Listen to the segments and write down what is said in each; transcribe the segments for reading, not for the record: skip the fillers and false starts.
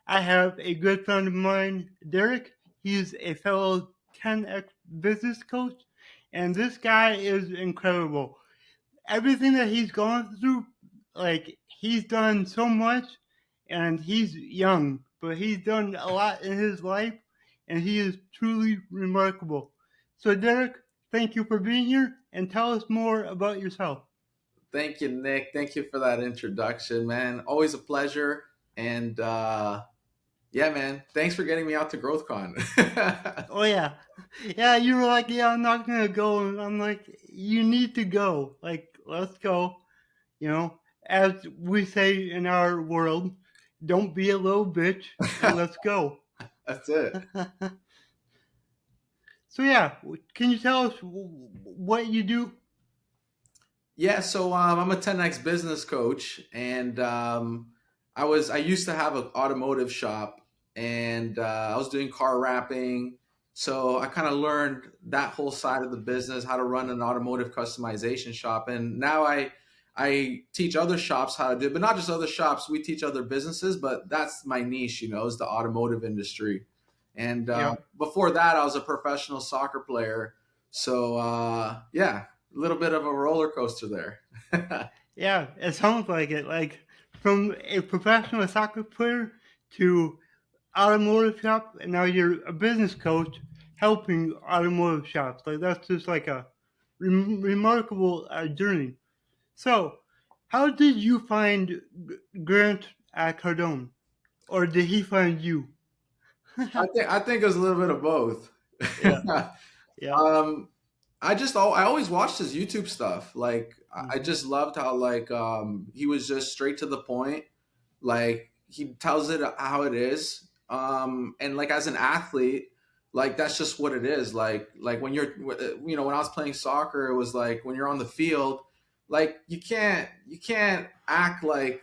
I have a good friend of mine, Derek. He's a fellow 10X business coach, and this guy is incredible. Everything that he's gone through, like, he's done so much, and he's young, but he's done a lot in his life, and he is truly remarkable. So, Derek, thank you for being here, and tell us more about yourself. Thank you, Nick. Thank you for that introduction, man. Always a pleasure. And yeah, man, thanks for getting me out to GrowthCon. Oh yeah, yeah. You were like, yeah, I'm not gonna go, and I'm like, you need to go. Like, let's go. You know, as we say in our world, don't be a little bitch, and let's go. That's it. So yeah, can you tell us what you do? Yeah, so I'm a 10x business coach, and I used to have an automotive shop, and I was doing car wrapping. So I kind of learned that whole side of the business, how to run an automotive customization shop, and now I teach other shops how to do it, but not just other shops. We teach other businesses, but that's my niche, is the automotive industry. And Yeah, before that, I was a professional soccer player. So yeah, a little bit of a roller coaster there. yeah. It sounds like it. Like from a professional soccer player to automotive shop, and now you're a business coach helping automotive shops. Like that's just like a remarkable journey. So, how did you find Grant Cardone, or did he find you? I think it was a little bit of both. Yeah, yeah. um, I always watched his YouTube stuff. Like I Hmm. just loved how like he was just straight to the point. Like he tells it how it is. And like as an athlete, like that's just what it is. Like when when I was playing soccer, it was like when you're on the field, like you can't act like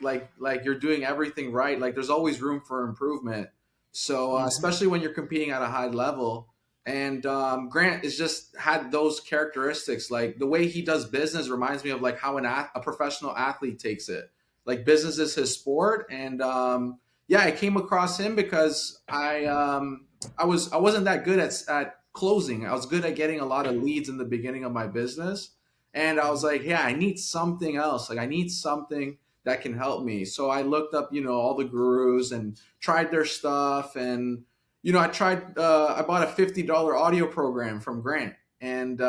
you're doing everything right. Like there's always room for improvement. So Hmm. especially when you're competing at a high level. And Grant is just had those characteristics. Like the way he does business reminds me of like how a professional athlete takes it. Like business is his sport, and yeah, I came across him because I wasn't that good at closing. I was good at getting a lot of leads in the beginning of my business, and I was like, yeah, I need something else. Like I need something that can help me. So I looked up, all the gurus and tried their stuff, and I bought a $50 audio program from Grant, and it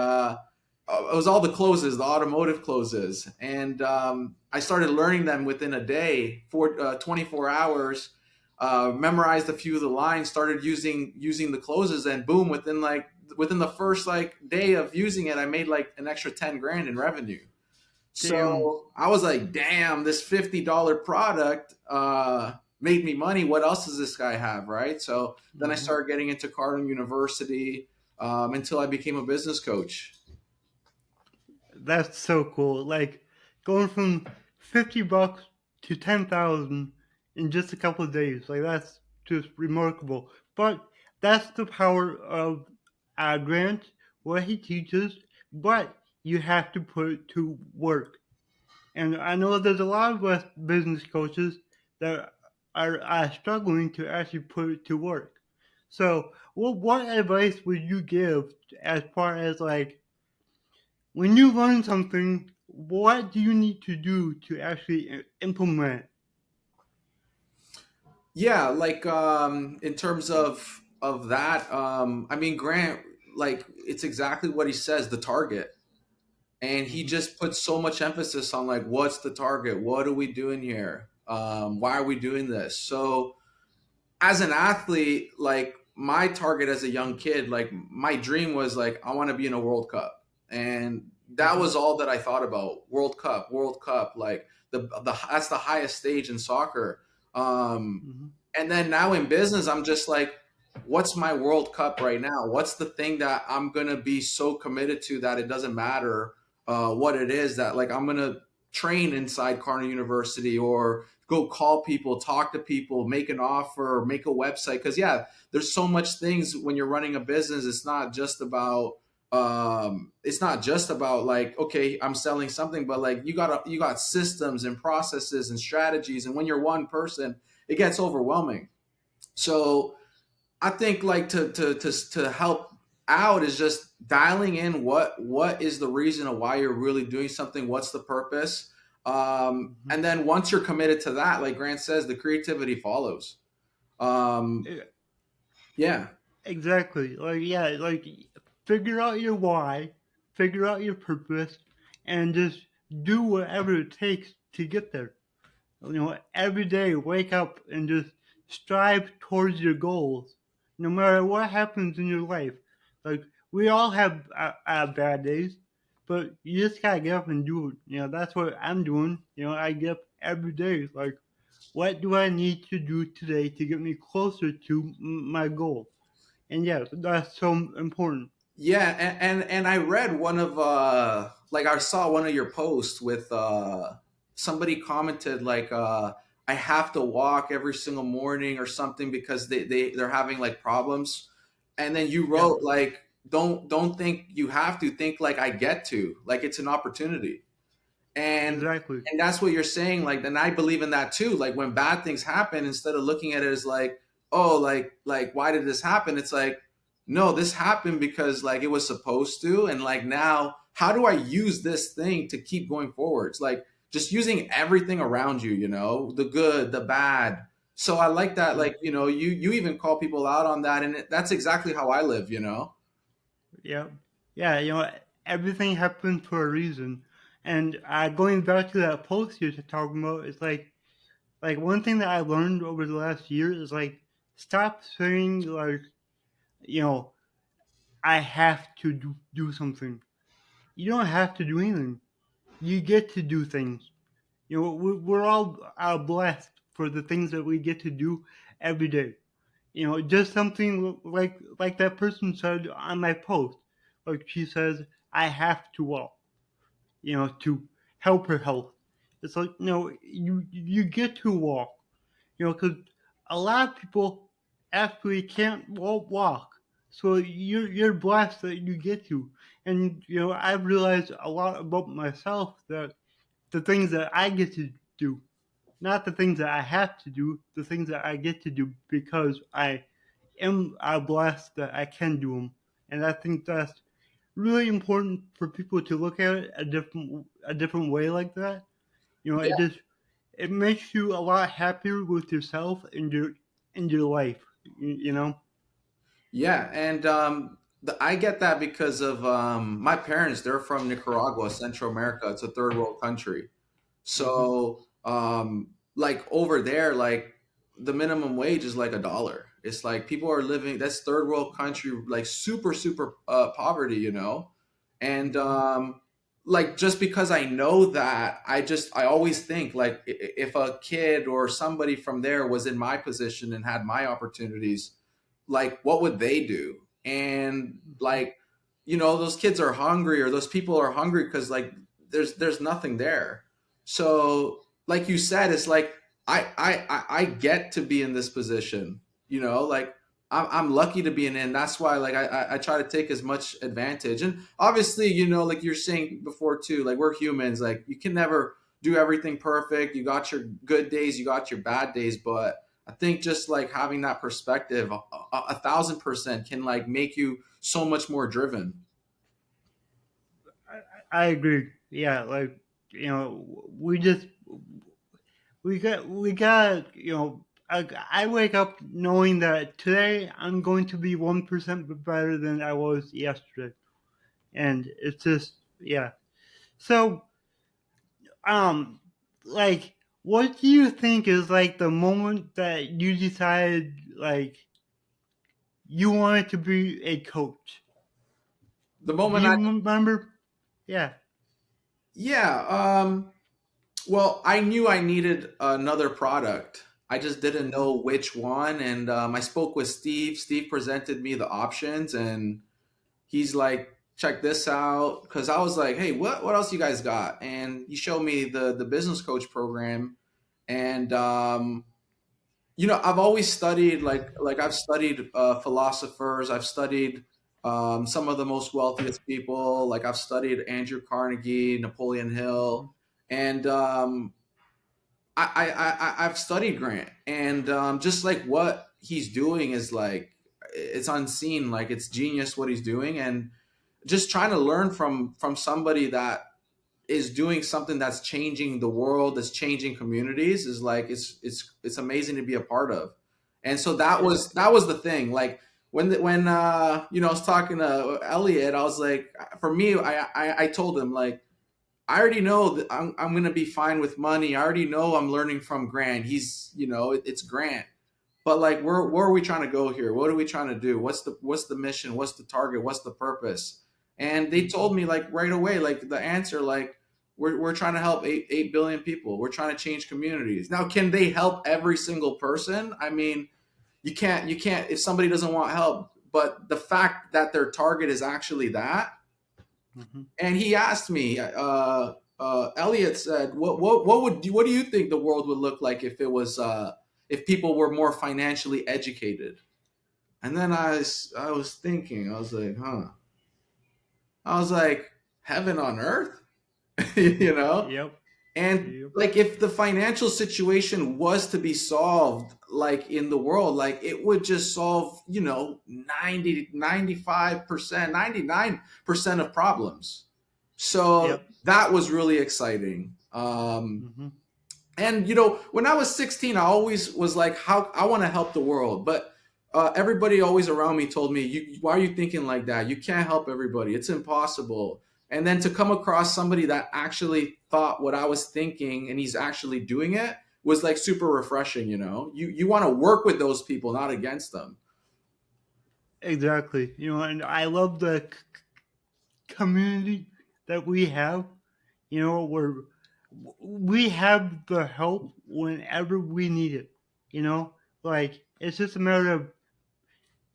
was all the closes, the automotive closes, and I started learning them within a day, 24 hours. Memorized a few of the lines, started using the closes, and boom! Within the first like day of using it, I made like an extra 10 grand in revenue. Damn. So I was like, damn, this $50 product made me money. What else does this guy have? Right. So then I Hmm. started getting into Cardone University until I became a business coach. That's so cool. Like going from $50 to 10,000 in just a couple of days. Like that's just remarkable. But that's the power of Grant, what he teaches. But you have to put it to work. And I know there's a lot of us business coaches that are struggling to actually put it to work. So, what advice would you give as far as like when you learn something, what do you need to do to actually implement? Yeah, like in terms of that, I mean Grant, like it's exactly what he says, the target. And he Hmm. just puts so much emphasis on like what's the target? What are we doing here? Why are we doing this? So as an athlete, like my target as a young kid, like my dream was like I want to be in a World Cup, and that Hmm. was all that I thought about. World Cup, like the that's the highest stage in soccer. Um, Hmm. and then now in business, I'm just like, what's my World Cup right now? What's the thing that I'm gonna be so committed to that it doesn't matter what it is, that like I'm gonna train inside Carnegie University or go call people, talk to people, make an offer, make a website. Because yeah, there's so much things when you're running a business. It's not just about like, okay, I'm selling something, but like you got systems and processes and strategies. And when you're one person, it gets overwhelming. So I think like to help out is just dialing in what is the reason of why you're really doing something, what's the purpose, Mhm. and then once you're committed to that, like Grant says, the creativity follows. um, E- yeah. Exactly. Like, yeah, like figure out your why, figure out your purpose, and just do whatever it takes to get there. Every day wake up and just strive towards your goals, no matter what happens in your life. Like, we all have bad days, but you just gotta get up and do it. That's what I'm doing. I get up every day. Like, what do I need to do today to get me closer to my goal? And yeah, that's so important. Yeah, and I read one of like I saw one of your posts with somebody commented like I have to walk every single morning or something because they're having like problems. And then you Yeah, wrote like don't think you have to, think like I get to, like it's an opportunity. and exactly. and that's what you're saying, like, and I believe in that too. Like when bad things happen, instead of looking at it as like, oh, like why did this happen, it's like, no, this happened because like it was supposed to, and like now how do I use this thing to keep going forwards, like just using everything around you, the good, the bad. So I like that, Yeah, like, you even call people out on that, and that's exactly how I live, yeah, yeah. Everything happened for a reason. And going back to that post you're talking about, it's like one thing that I learned over the last year is like stop saying like you know I have to do something. You don't have to do anything. You get to do things. We're all blessed for the things that we get to do every day. Just something like that person said on my post. Like she says, I have to walk. To help her health. It's like no, you get to walk. Because a lot of people actually can't walk. So you're blessed that you get to. And I've realized a lot about myself, that the things that I get to do, not the things that I have to do, the things that I get to do because I am blessed that I can do them. And I think that's really important for people to look at it a different way like that. It makes you a lot happier with yourself and your life. You know. Yeah, and I get that because of my parents. They're from Nicaragua, Central America. It's a third world country. Hmm. So, like over there, like the minimum wage is like $1. It's like people are living. That's third world country, like super, super poverty, and Hmm. like just because I know that, I always think like if a kid or somebody from there was in my position and had my opportunities, like what would they do? And like, those kids are hungry, or those people are hungry because like there's nothing there. So like you said, it's like I get to be in this position, like I'm lucky to be in it, and that's why like I try to take as much advantage. And obviously, like you're saying before too, like we're humans, like you can never do everything perfect. You got your good days, you got your bad days, but I think just like having that perspective, 1,000% can like make you so much more driven. I agree. Yeah, like we got. I wake up knowing that today I'm going to be 1% better than I was yesterday, and it's just yeah. So um, like, what do you think is like the moment that you decided like you wanted to be a coach? The Do moment you I remember? Yeah. Yeah, well, I knew I needed another product. I just didn't Hmm. know which one, and I spoke with Steve. Steve presented me the options, and he's like, "Check this out," because I was like, "Hey, what else you guys got?" And he showed me the business coach program, and I've always studied, like I've studied philosophers. I've studied some of the most wealthiest people. Like I've studied Andrew Carnegie, Napoleon Hmm. Hill, and I've studied Grant, and just like what he's doing is like it's unseen, like it's genius what he's doing, and just trying to learn from somebody that is doing something that's changing the world, that's changing communities, is like it's amazing to be a part of. And so It, that was the thing. Like when you know, I was talking to Elliot, I was like, for me, I told him like, I already know that I'm gonna be fine with money. I already know I'm learning from Grant. He's, you know, it's Grant. But like, where are we trying to go here? What are we trying to do? What's the mission? What's the target? What's the purpose? And they mhm. told me like right away, like the answer, like we're trying to help 8 billion people. We're trying to change communities. Now, can they help every single person? I mean, you can't if somebody doesn't want help. But the fact that their target is actually that, Mhm. and he asked me, Elliot said, what do you think the world would look like if it was if people were more financially educated? And then I was thinking, I was like, huh. I was like, heaven on earth, you know? Yep. And Yep. like if the financial situation was to be solved like in the world, like it would just solve, you know, 95%, 99% of problems. So Yep. that was really exciting. Mhm. And you know, when I was 16, I always was like, how I want to help the world. But everybody always around me told me, why are you thinking like that? You can't help everybody. It's impossible. And then to come across somebody that actually thought what I was thinking and he's actually doing it was like super refreshing, you know? You want to work with those people, not against them. Exactly. You know, and I love the community that we have. You know, where we have the help whenever we need it. You know, like it's just a matter of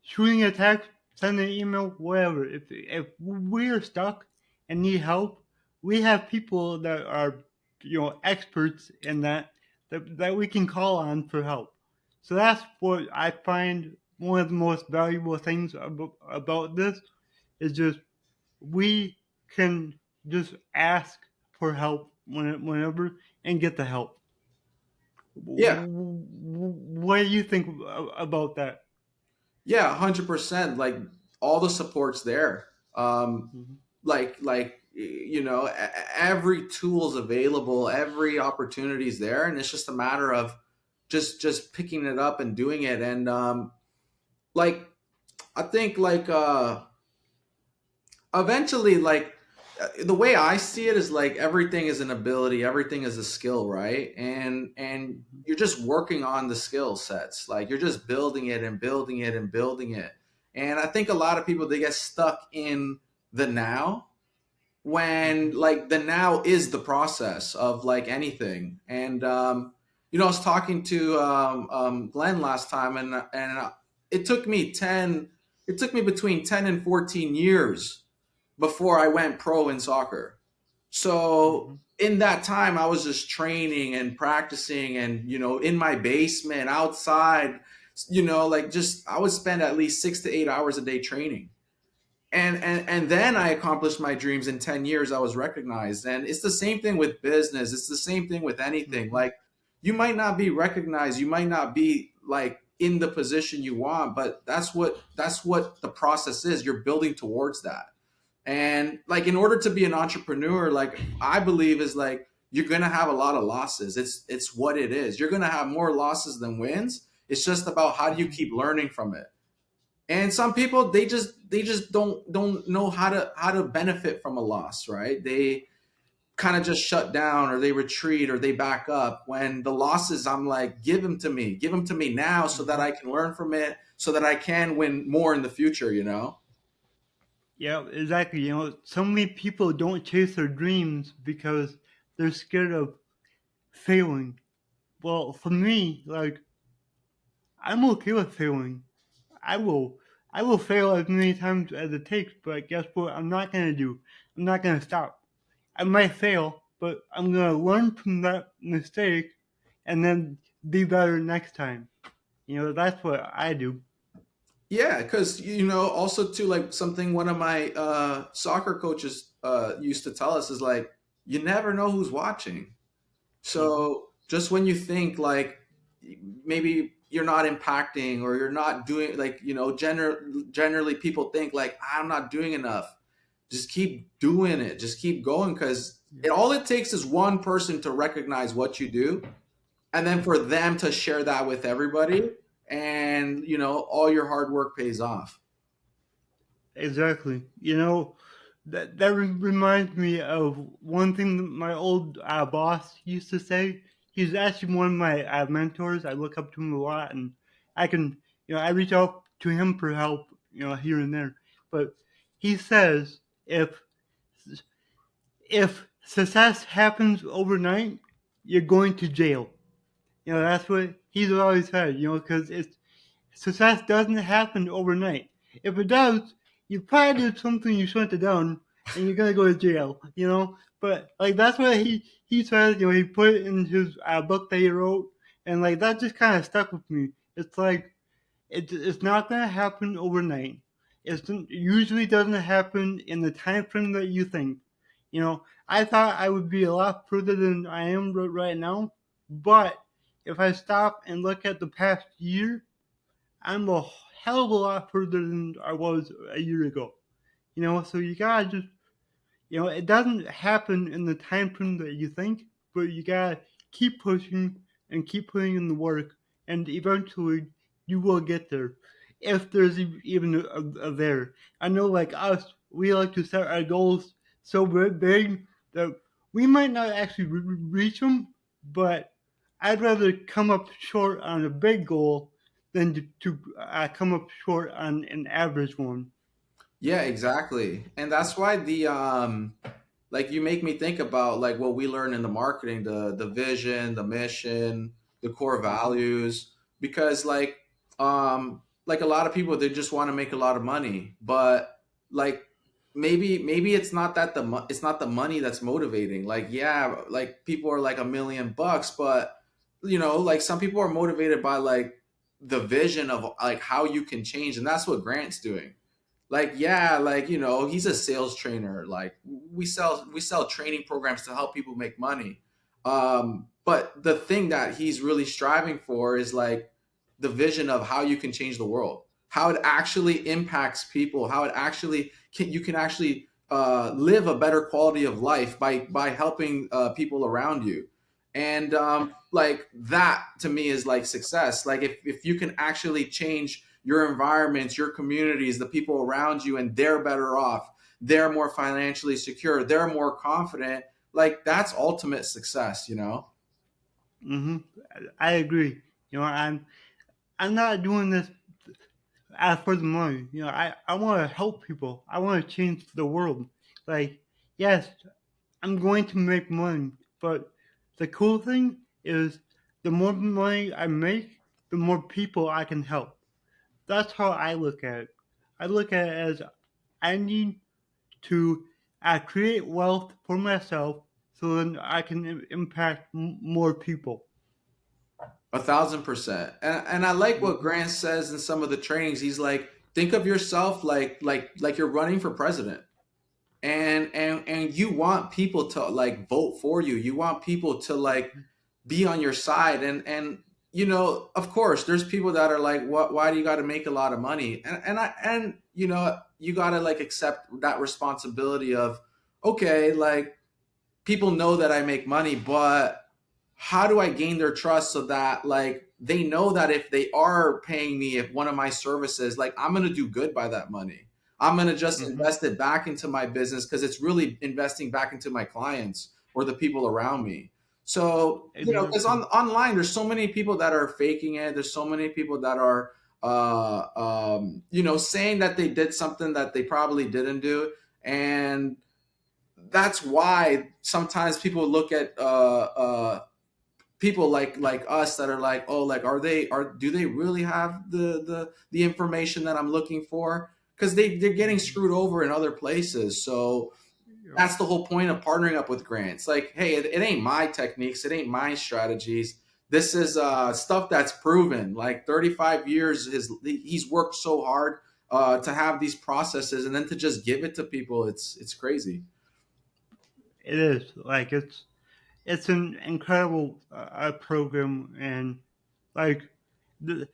shooting a text, sending an email, whatever. If we're stuck and need help, we have people that are, you know, experts in that we can call on for help. So that's what I find one of the most valuable things about this is just we can just ask for help whenever and get the help. Yeah. What do you think about that? Yeah, 100%. Like all the support's there. Mhm. Like you know, every tool's available, every opportunity's there, and it's just a matter of just picking it up and doing it. And like I think like eventually like the way I see it is like everything is an ability, everything is a skill, right? And Mhm. you're just working on the skill sets, like you're just building it and building it and building it. And I think a lot of people, they get stuck in the now, when Mhm. like the now is the process of like anything. And you know, I was talking to Glenn last time, and it took me 10 it took me between 10 and 14 years before I went pro in soccer. So Mhm. in that time, I was just training and practicing, and you know, in my basement, outside, you know, like just I would spend at least 6 to 8 hours a day training. And then I accomplished my dreams. In 10 years, I was recognized. And it's the same thing with business. It's the same thing with anything. Mhm. Like you might not be recognized, you might not be like in the position you want, but that's what the process is. You're building towards that. And like in order to be an entrepreneur, like I believe is like you're gonna have a lot of losses. It's what it is. You're gonna have more losses than wins. It's just about how do you Mhm. keep learning from it. And some people, they just don't know how to benefit from a loss, right? They kind of just shut down, or they retreat, or they back up. When the losses, I'm like, give them to me now, so that Mhm. I can learn from it, so that I can win more in the future, you know? Yeah, exactly. You know, so many people don't chase their dreams because they're scared of failing. Well, for me, like I'm okay with failing. I will I will fail as many times as it takes, but guess what? I'm not gonna do. I'm not gonna stop. I might fail, but I'm gonna learn from that mistake and then be better next time. You know, that's what I do. Yeah, because you know, also too, like something one of my soccer coaches used to tell us is like, you never know who's watching. Hmm. So just when you think like maybe you're not impacting or you're not doing, like, generally people think like, I'm not doing enough. Just keep doing it. Just keep going, because all it takes is one person to recognize what you do, and then for them to share that with everybody, and all your hard work pays off. Exactly. That reminds me of one thing that my old boss used to say. He's actually one of my mentors. I look up to him a lot, and I can, I reach out to him for help, here and there. But he says if success happens overnight, you're going to jail. That's what he's always said. Because it's success doesn't happen overnight. If it does, you probably did something you shouldn't have done, and you're gonna go to jail. But like that's what he says. He put it in his book that he wrote, and like that just kind of stuck with me. It's like it's not gonna happen overnight. It usually doesn't happen in the time frame that you think. I thought I would be a lot further than I am right now, but if I stop and look at the past year, I'm a hell of a lot further than I was a year ago. So you gotta just, it doesn't happen in the time frame that you think, but you gotta keep pushing and keep putting in the work, and eventually you will get there. If there's even a there. I know, like us, we like to set our goals so big that we might not actually reach them, but I'd rather come up short on a big goal than to come up short on an average one. Yeah, exactly. And that's why like, you make me think about like what we learn in the marketing, the vision, the mission, the core Hmm. values, because like a lot of people, they just want to make a lot of money, but like, maybe it's not that it's not the money that's motivating. Like, yeah, like people are like $1 million, but like some people are motivated by like the vision of like how you can change, and that's what Grant's doing. Like, yeah, like, he's a sales trainer. Like, we sell training programs to help people make money. But the thing that he's really striving for is like the vision of how you can change the world, how it actually impacts people, how it actually you can actually live a better quality of life by helping people around you. And like, that to me is like success. Like, if you can actually change your environments, your communities, the people around you, and they're better off, they're more financially secure, they're more confident, like, that's ultimate success. Hmm. I agree. I'm not doing this for the money. I want to help people. I want to change the world. Like, yes, I'm going to make money, but the cool thing is the more money I make, the more people I can help. That's how I look at it. I look at it as I need to create wealth for myself so then I can impact more people. 1,000%. And I like what Hmm. Grant says in some of the trainings. He's like, think of yourself like you're running for president, and you want people to like vote for you. You want people to like be on your side, and of course there's people that are like, what, why do you got to make a lot of money? And you got to like accept that responsibility of, okay, like, people know that I make money, but how do I gain their trust so that like they know that if they are paying me, if one of my services, like, I'm going to do good by that money. I'm going to just Hmm. invest it back into my business, because it's really investing back into my clients or the people around me. So, because Exactly. online, there's so many people that are faking it. There's so many people that are, saying that they did something that they probably didn't do. And that's why sometimes people look at people like us that are like, oh, like, do they really have the information that I'm looking for? Because they're getting Hmm. screwed over in other places. So that's the whole point of partnering up with grants. Like, hey, it ain't my techniques, it ain't my strategies. This is stuff that's proven. Like, 35 years, he's worked so hard to have these processes, and then to just give it to people, it's crazy. It is like it's an incredible program, and like the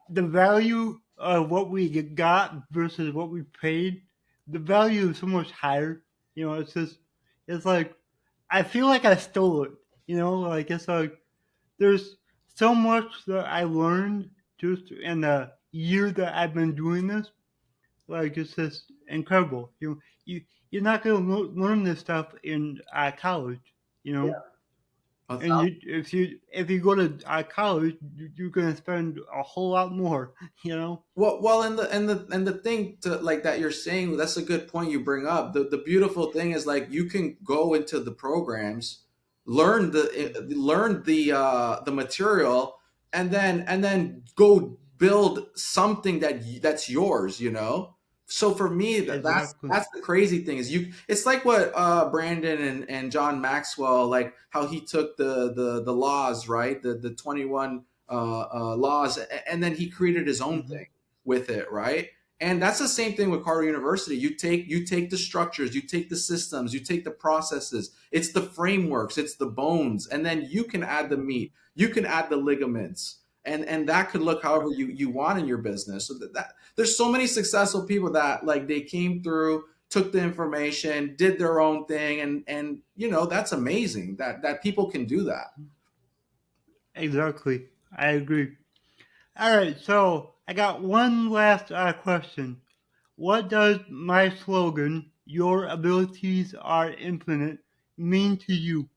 the value of what we got versus what we paid, the value is so much higher. It's just, it's like, I feel like I stole it. Like, it's like there's so much that I learned just in the year that I've been doing this. Like, it's just incredible. You're not gonna learn this stuff in college. You know, A and if you go to college, you're gonna spend a whole lot more. You know. Well, and the thing to like that you're saying, that's a good point you bring up. The beautiful thing is like you can go into the programs, learn the material, and then go build something that's yours. So for me, that's Exactly. that's the crazy thing is you. It's like what Brandon and John Maxwell, like how he took the laws, right, the 21 laws, and then he created his own Hmm. thing with it, right? And that's the same thing with Carter University. You take the structures, you take the systems, you take the processes. It's the frameworks, it's the bones, and then you can add the Hmm. meat, you can add the ligaments, and that could look however you want in your business. So that there's so many successful people that like they came through, took the information, did their own thing, and that's amazing that people can do that. Exactly. I agree. All right. So I got one last question. What does my slogan, "Your abilities are infinite," mean to you?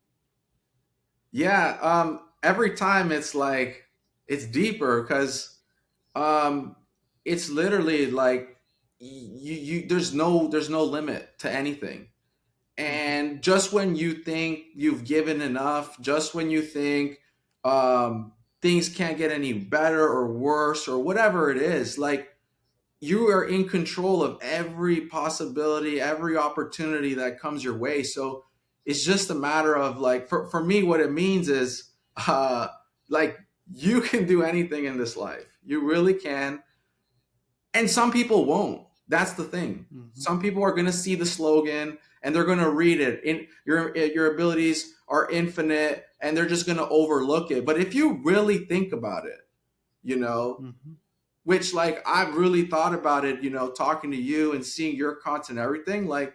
Yeah, every time it's like it's deeper because um, it's literally like you there's no limit to anything. Hmm. And just when you think you've given enough, just when you think things can't get any better or worse or whatever it is, like you are in control of every possibility, every opportunity that comes your way. So it's just a matter of like, for me, what it means is uh, like you can do anything in this life. You really can. And some people won't. That's the thing. Hmm. Some people are going to see the slogan and they're going to read it. Your abilities are infinite, and they're just going to overlook it. But if you really think about it, you know, Hmm. which like I've really thought about it, talking to you and seeing your content and everything, like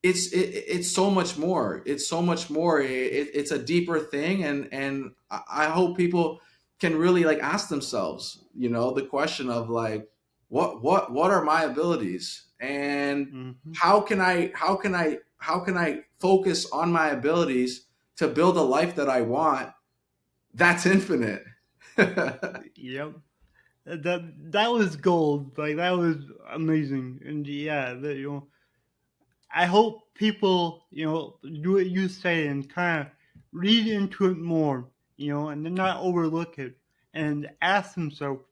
it's so much more. It's so much more. It's a deeper thing, and I hope people can really like ask themselves, the question of like, what are my abilities, and Hmm. how can I focus on my abilities to build a life that I want that's infinite. Yep. That was gold. Like, that was amazing. And yeah, I hope people, do what you say and kind of read into it more, and then not overlook it and ask themselves,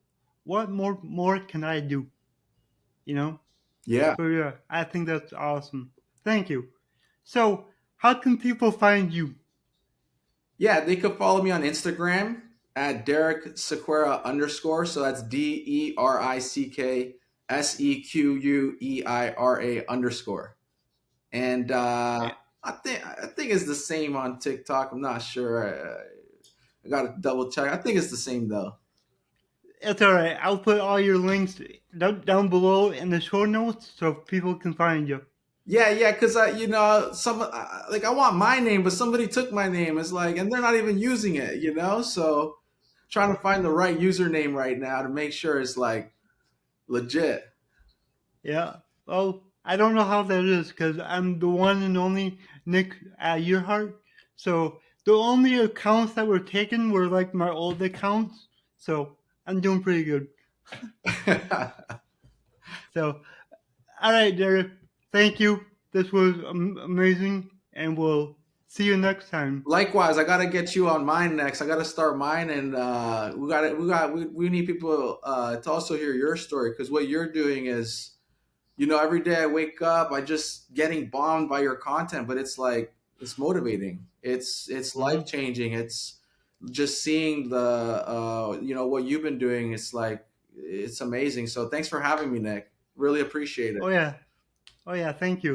what more can I do? You know? Yeah. So yeah, I think that's awesome. Thank you. So how can people find you? Yeah, they could follow me on Instagram at Derick Sequeira underscore. So that's DerickSequeira underscore. And Eh, I think it's the same on TikTok. I'm not sure. I got to double check. I think it's the same though. It's alright. I'll put all your links down below in the show notes so people can find you. Yeah, yeah, because some like I want my name, but somebody took my name. It's like, and they're not even using it. So trying to find the right username right now to make sure it's like legit. Yeah. Well, I don't know how that is because I'm the one and only Nick Earhart. So the only accounts that were taken were like my old accounts. So I'm doing pretty good. So, all right, Derek. Thank you. This was amazing, and we'll see you next time. Likewise, I gotta get you on mine next. I gotta start mine, and we need people to also hear your story because what you're doing is, every day I wake up, I just getting bombed by your content, but it's like it's motivating. It's life Hmm. changing. It's just seeing the what you've been doing. It's like it's amazing. So thanks for having me, Nick. Really appreciate Oh it. yeah. Oh yeah. Thank you.